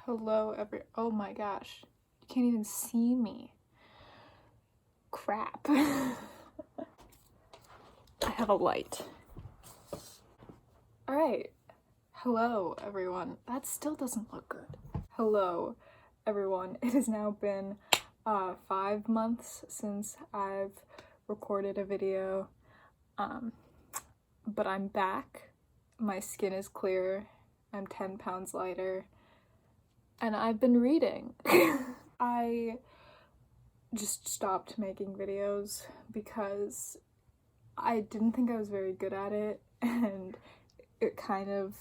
Hello, oh my gosh. You can't even see me. Crap. I have a light. Alright. Hello, everyone. That still doesn't look good. Hello, everyone. It has now been 5 months since I've recorded a video. But I'm back. My skin is clear. I'm 10 pounds lighter. And I've been reading. I just stopped making videos because I didn't think I was very good at it, and it kind of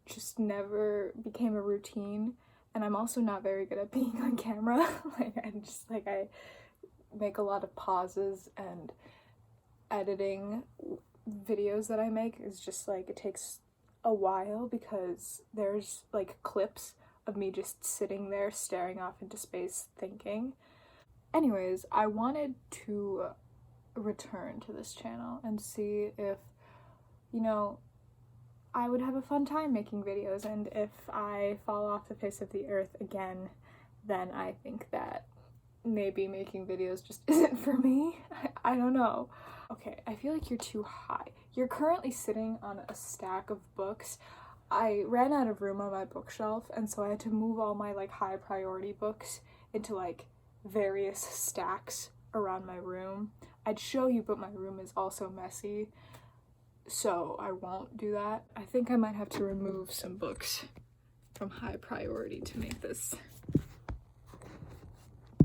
just never became a routine. And I'm also not very good at being on camera. I make a lot of pauses, and editing videos that I make is just like, it takes a while because there's like clips of me just sitting there staring off into space thinking. Anyways, I wanted to return to this channel and see if, I would have a fun time making videos, and if I fall off the face of the earth again, then I think that maybe making videos just isn't for me. I don't know. Okay, I feel like you're too high. You're currently sitting on a stack of books. I ran out of room on my bookshelf, and so I had to move all my like high priority books into like various stacks around my room. I'd show you, but my room is also messy, so I won't do that. I think I might have to remove some books from high priority to make this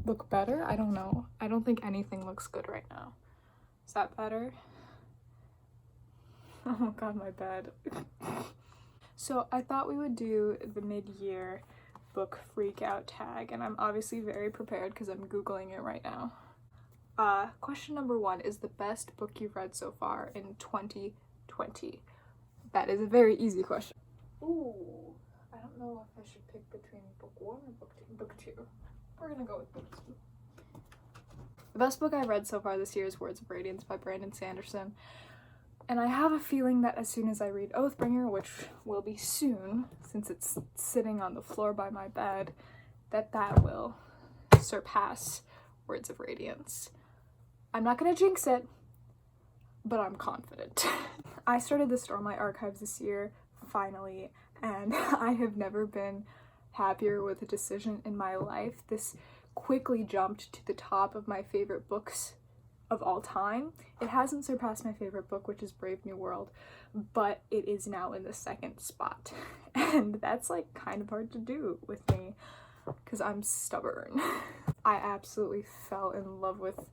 look better. I don't know. I don't think anything looks good right now. Is that better? Oh my god, my bed. So I thought we would do the mid-year book freak out tag, and I'm obviously very prepared because I'm Googling it right now. Question number 1 is the best book you've read so far in 2020. That is a very easy question. Ooh, I don't know if I should pick between book 1 or book 2. We're gonna go with book 2. The best book I've read so far this year is Words of Radiance by Brandon Sanderson. And I have a feeling that as soon as I read Oathbringer, which will be soon, since it's sitting on the floor by my bed, that will surpass Words of Radiance. I'm not gonna jinx it, but I'm confident. I started the Stormlight Archives this year, finally, and I have never been happier with a decision in my life. This quickly jumped to the top of my favorite books of all time. It hasn't surpassed my favorite book, which is Brave New World, but it is now in the 2nd spot. And that's like kind of hard to do with me because I'm stubborn. I absolutely fell in love with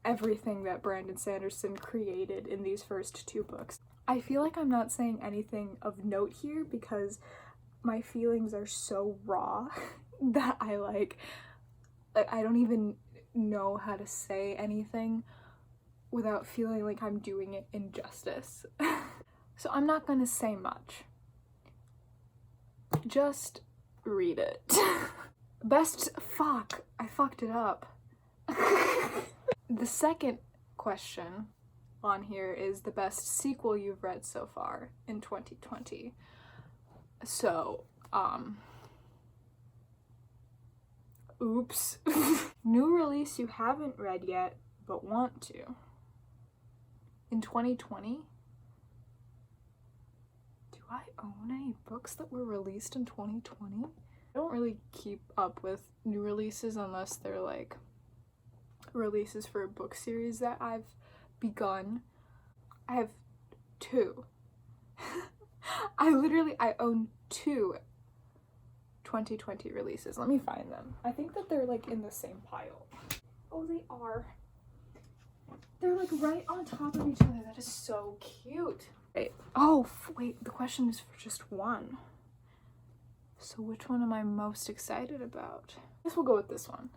everything that Brandon Sanderson created in these first 2 books. I feel like I'm not saying anything of note here because my feelings are so raw that I don't even know how to say anything without feeling like I'm doing it injustice. So I'm not gonna say much. Just read it. I fucked it up. The second question on here is the best sequel you've read so far in 2020. So, oops. New release you haven't read yet, but want to. In 2020? Do I own any books that were released in 2020? I don't really keep up with new releases unless they're like releases for a book series that I've begun. I have 2. I own 2 2020 releases. Let me find them. I think that they're like in the same pile. Oh, they are. They're like right on top of each other. That is so cute. Wait. Oh, wait. The question is for just 1. So which one am I most excited about? I guess we'll go with this one.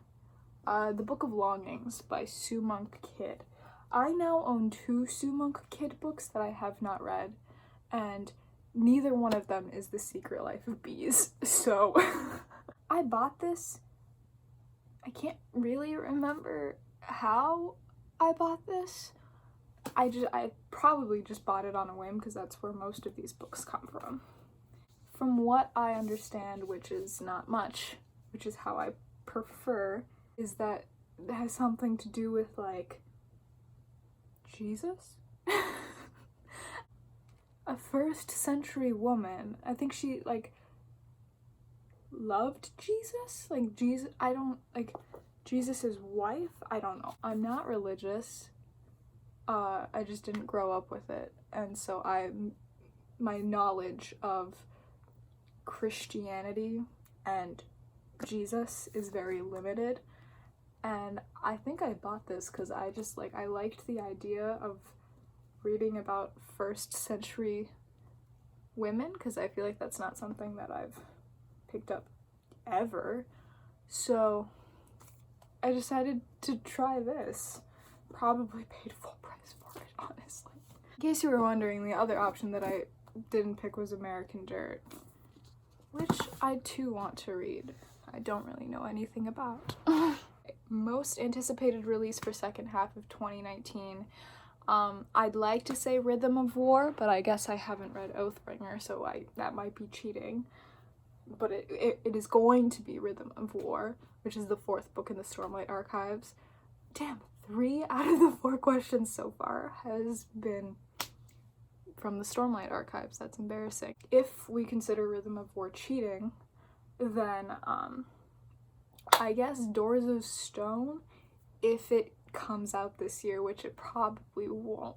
The Book of Longings by Sue Monk Kidd. I now own 2 Sue Monk Kidd books that I have not read, and neither one of them is The Secret Life of Bees. So I bought this. I can't really remember how I bought this. I probably just bought it on a whim because that's where most of these books come from. From what I understand, which is not much, which is how I prefer, is that it has something to do with, like, Jesus? A first century woman. I think she, like, loved Jesus? Like, Jesus, I don't, like, Jesus's wife? I don't know. I'm not religious. I just didn't grow up with it. And so my knowledge of Christianity and Jesus is very limited. And I think I bought this because I just, like, I liked the idea of reading about first century women, because I feel like that's not something that I've picked up ever. So I decided to try this. Probably paid full price for it, honestly. In case you were wondering, the other option that I didn't pick was American Dirt, which I too want to read. I don't really know anything about. Most anticipated release for second half of 2019. I'd like to say Rhythm of War, but I guess I haven't read Oathbringer, so that might be cheating. But it is going to be Rhythm of War, which is the 4th book in the Stormlight Archives. Damn, 3 out of the 4 questions so far has been from the Stormlight Archives. That's embarrassing. If we consider Rhythm of War cheating, then I guess Doors of Stone, if it comes out this year, which it probably won't.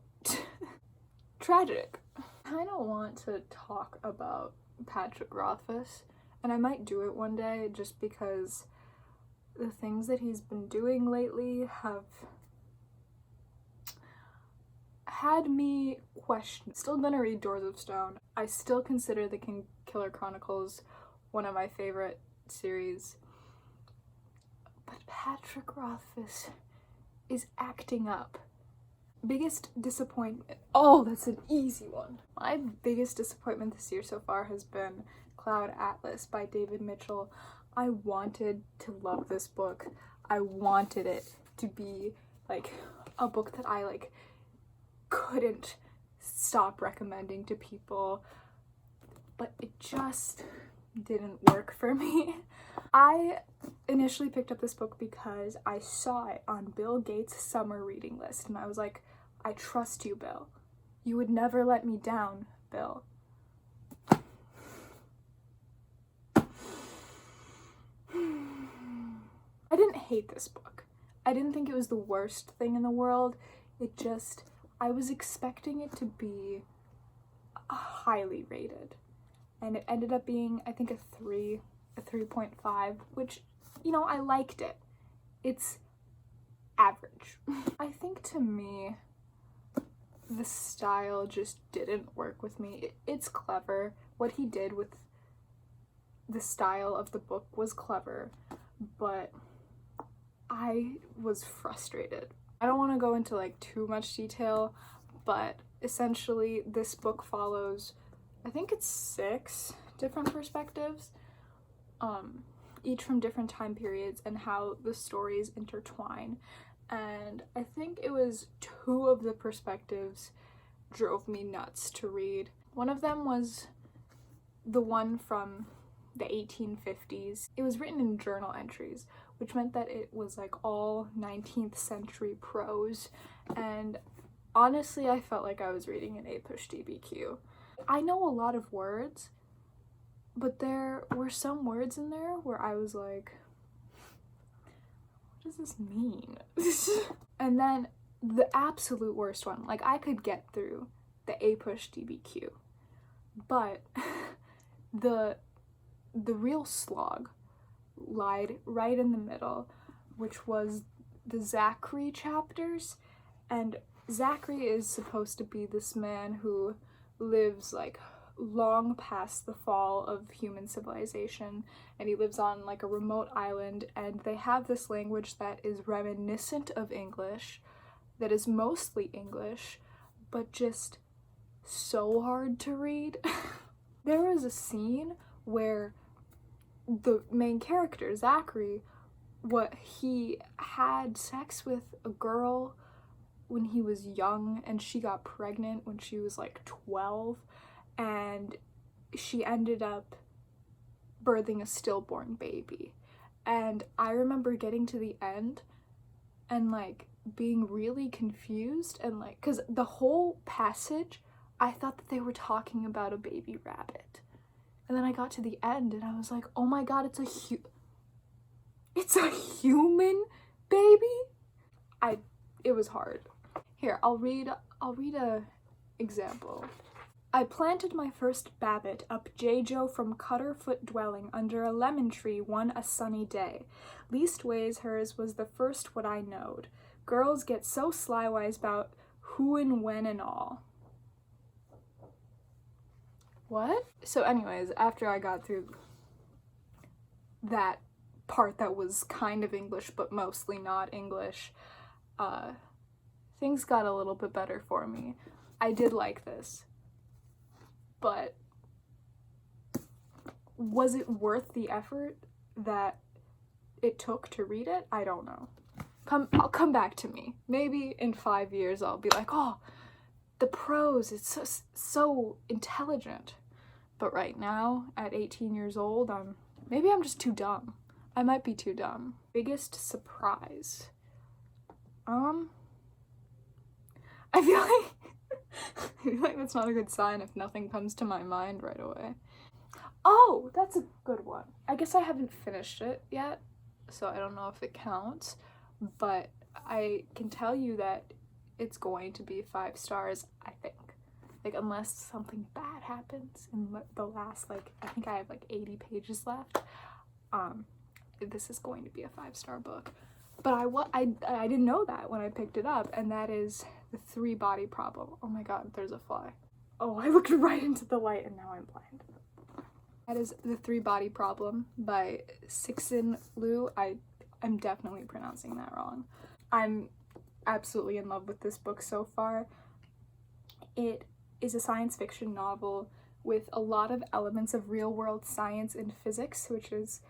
Tragic. I kind of want to talk about Patrick Rothfuss, and I might do it one day just because the things that he's been doing lately have had me question. Still gonna read Doors of Stone. I still consider the Killer Chronicles one of my favorite series. But Patrick Rothfuss is acting up. Biggest disappointment. Oh, that's an easy one. My biggest disappointment this year so far has been Cloud Atlas by David Mitchell. I wanted to love this book. I wanted it to be, like, a book that I, like, couldn't stop recommending to people, but it just didn't work for me. I initially picked up this book because I saw it on Bill Gates' summer reading list, and I was like, I trust you, Bill. You would never let me down, Bill. I didn't hate this book. I didn't think it was the worst thing in the world. It just, I was expecting it to be highly rated. And it ended up being, I think, a 3.5, which, you know, I liked it. It's average. I think to me, the style just didn't work with me. It's clever. What he did with the style of the book was clever, but I was frustrated. I don't want to go into, like, too much detail, but essentially this book follows, I think it's 6 different perspectives, each from different time periods, and how the stories intertwine. And I think it was 2 of the perspectives drove me nuts to read. One of them was the one from the 1850s. It was written in journal entries, which meant that it was, like, all 19th century prose, and honestly I felt like I was reading an A+DBQ. I know a lot of words, but there were some words in there where I was like, what does this mean? And then the absolute worst one, like, I could get through the A+DBQ, but the real slog lied right in the middle, which was the Zachary chapters. And Zachary is supposed to be this man who lives, like, long past the fall of human civilization, and he lives on, like, a remote island, and they have this language that is reminiscent of English, that is mostly English, but just so hard to read. There was a scene where the main character, Zachary, he had sex with a girl when he was young, and she got pregnant when she was, like, 12, and she ended up birthing a stillborn baby. And I remember getting to the end and like being really confused, and like, because the whole passage I thought that they were talking about a baby rabbit, and then I got to the end and I was like, oh my god, it's a human baby. It was hard. Here, I'll read a example. I planted my first Babbit up J-Jo from Cutterfoot dwelling under a lemon tree one a sunny day. Leastways hers was the first what I knowed. Girls get so slywise 'bout who and when and all. What? So anyways, after I got through that part that was kind of English but mostly not English, things got a little bit better for me. I did like this. But was it worth the effort that it took to read it? I don't know. I'll come back to me. Maybe in 5 years I'll be like, oh, the prose, it's so intelligent. But right now, at 18 years old, maybe I'm just too dumb. I might be too dumb. Biggest surprise. I feel like that's not a good sign if nothing comes to my mind right away. Oh, that's a good one. I guess I haven't finished it yet, so I don't know if it counts, but I can tell you that it's going to be 5 stars, I think. Like, unless something bad happens in the last, like, I think I have like 80 pages left, this is going to be a 5-star book. But I didn't know that when I picked it up, and that is The 3-Body Problem. Oh my god, there's a fly. Oh, I looked right into the light and now I'm blind. That is The 3-Body Problem by Cixin Liu. I'm definitely pronouncing that wrong. I'm absolutely in love with this book so far. It is a science fiction novel with a lot of elements of real-world science and physics, which is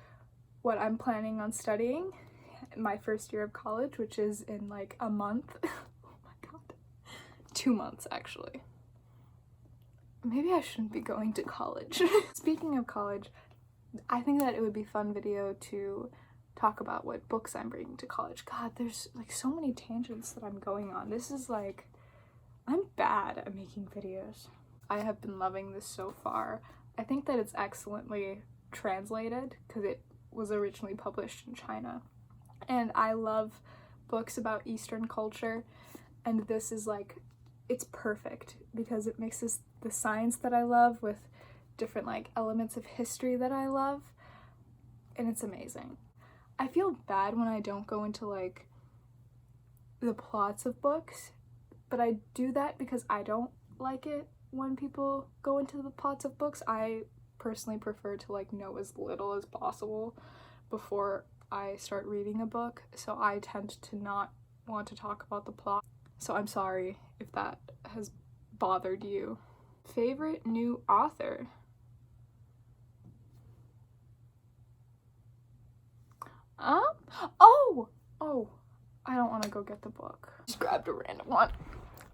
what I'm planning on studying my first year of college, which is in like a month. Oh my god. 2 months, actually. Maybe I shouldn't be going to college. Speaking of college, I think that it would be a fun video to talk about what books I'm bringing to college. God, there's like so many tangents that I'm going on. This is like, I'm bad at making videos. I have been loving this so far. I think that it's excellently translated because it was originally published in China. And I love books about Eastern culture, and this is like, it's perfect because it mixes the science that I love with different like elements of history that I love, and it's amazing. I feel bad when I don't go into like the plots of books, but I do that because I don't like it when people go into the plots of books. I personally prefer to like know as little as possible before I start reading a book, so I tend to not want to talk about the plot. So I'm sorry if that has bothered you. Favorite new author? Oh, I don't want to go get the book. Just grabbed a random one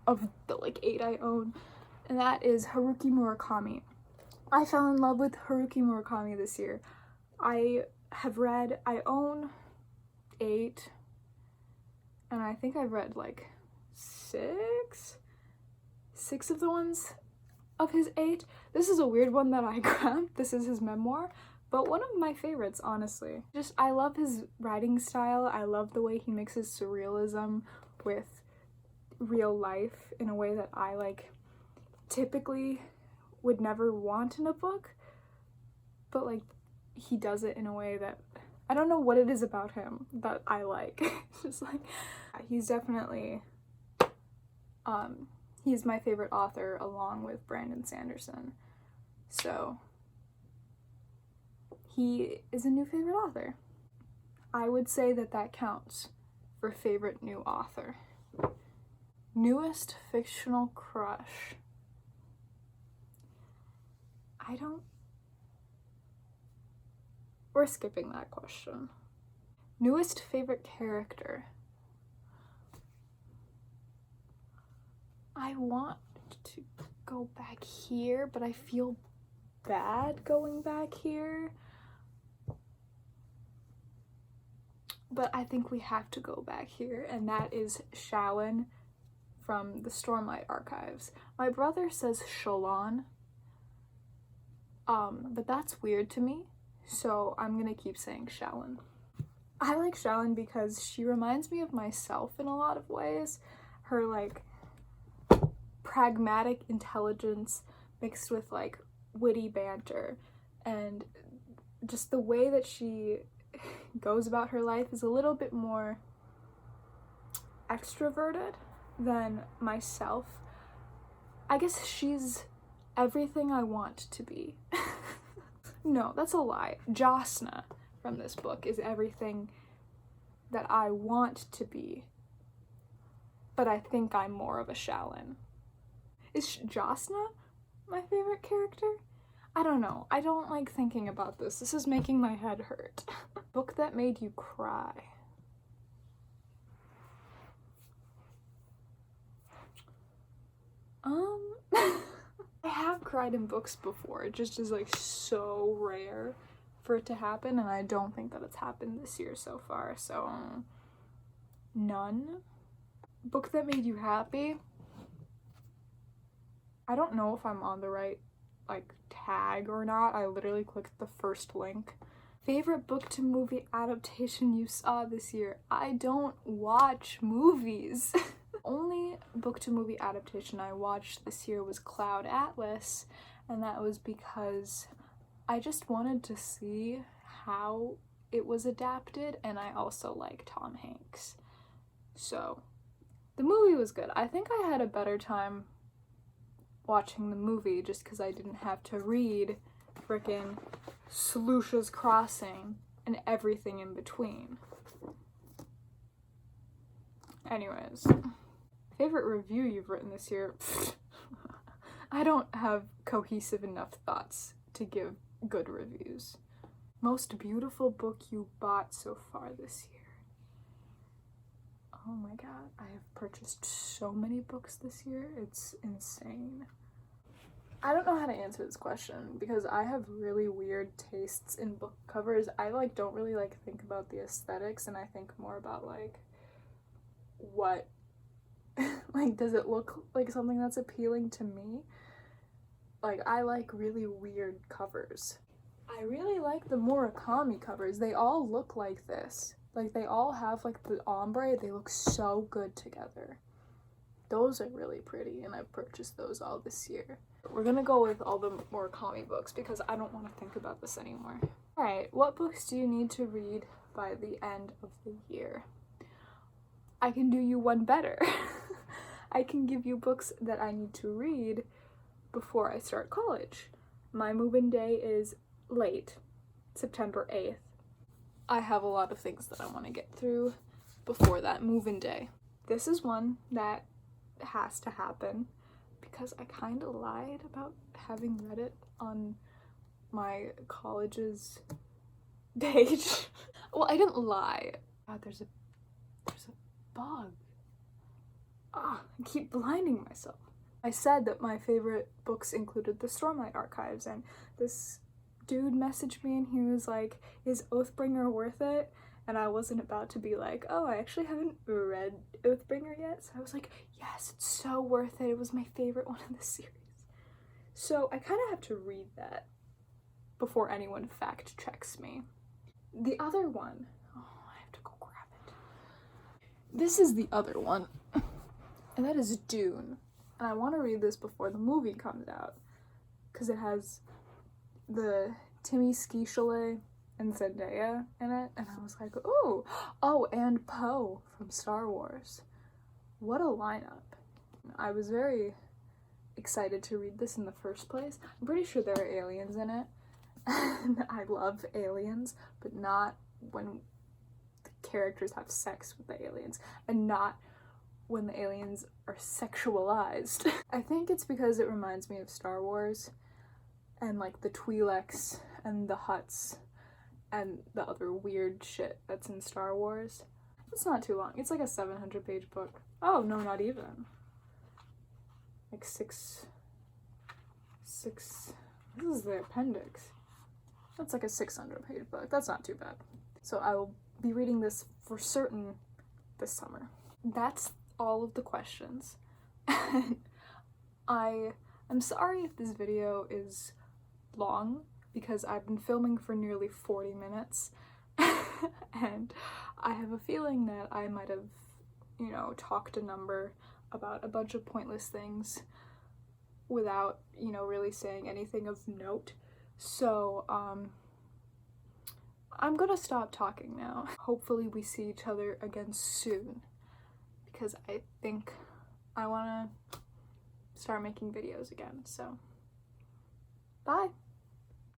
of the like 8 I own, and that is Haruki Murakami. I fell in love with Haruki Murakami this year. I own 8, and I think I've read like 6 of the ones of his 8. This is a weird one that I grabbed. This is his memoir, but one of my favorites, honestly. Just, I love his writing style. I love the way he mixes surrealism with real life in a way that I like typically would never want in a book, but like he does it in a way that I don't know what it is about him that I like. It's just like, he's definitely he's my favorite author along with Brandon Sanderson, so he is a new favorite author. I would say that that counts for favorite new author. Newest fictional crush. We're skipping that question. Newest favorite character. I want to go back here, but I feel bad going back here, but I think we have to go back here, and that is Shaolin from the Stormlight Archives. My brother says Shalon, but that's weird to me, so I'm gonna keep saying Shaolin. I like Shaolin because she reminds me of myself in a lot of ways. Her like pragmatic intelligence mixed with like witty banter, and just the way that she goes about her life is a little bit more extroverted than myself. I guess she's everything I want to be. No, that's a lie. Josna from this book is everything that I want to be, but I think I'm more of a Shaolin. Is Josna my favorite character? I don't know. I don't like thinking about this. This is making my head hurt. Book that made you cry. I have cried in books before. It just is like so rare for it to happen, and I don't think that it's happened this year so far, so none. Book that made you happy. I don't know if I'm on the right like tag or not. I literally clicked the first link. Favorite book to movie adaptation you saw this year? I don't watch movies. Only book to movie adaptation I watched this year was Cloud Atlas, and that was because I just wanted to see how it was adapted, and I also like Tom Hanks. So the movie was good. I think I had a better time watching the movie just because I didn't have to read frickin' Slush's Crossing and everything in between. Anyways, favorite review you've written this year? I don't have cohesive enough thoughts to give good reviews. Most beautiful book you bought so far this year? Oh my god, I have purchased so many books this year, it's insane. I don't know how to answer this question because I have really weird tastes in book covers. I like don't really like think about the aesthetics, and I think more about like what like does it look like something that's appealing to me? Like I like really weird covers. I really like the Murakami covers. They all look like this. Like they all have like the ombre. They look so good together. Those are really pretty, and I've purchased those all this year. We're gonna go with all the Murakami books because I don't want to think about this anymore. Alright, what books do you need to read by the end of the year? I can do you one better. I can give you books that I need to read before I start college. My move-in day is late, September 8th. I have a lot of things that I want to get through before that move-in day. This is one that has to happen because I kind of lied about having read it on my college's page. Well, I didn't lie. God, there's a bug. I keep blinding myself. I said that my favorite books included the Stormlight Archives, and this dude messaged me and he was like, is Oathbringer worth it? And I wasn't about to be like, oh, I actually haven't read Oathbringer yet. So I was like, yes, it's so worth it. It was my favorite one in the series. So I kind of have to read that before anyone fact checks me. The other one, oh, I have to go grab it. This is the other one, and that is Dune. And I want to read this before the movie comes out because it has the Timmy Ski Chalet and Zendaya in it, and I was like, oh, and Poe from Star Wars. What a lineup. I was very excited to read this in the first place. I'm pretty sure there are aliens in it, and I love aliens, but not when the characters have sex with the aliens, and not when the aliens are sexualized. I think it's because it reminds me of Star Wars, and like the Twi'leks and the Hutts and the other weird shit that's in Star Wars. It's not too long. It's like a 700-page book. Oh, no, not even. Like six This is the appendix. That's like a 600-page book. That's not too bad. So I will be reading this for certain this summer. That's all of the questions. I'm sorry if this video is long because I've been filming for nearly 40 minutes and I have a feeling that I might have, you know, talked a number about a bunch of pointless things without, you know, really saying anything of note. So, I'm gonna stop talking now. Hopefully we see each other again soon because I think I wanna start making videos again, so bye!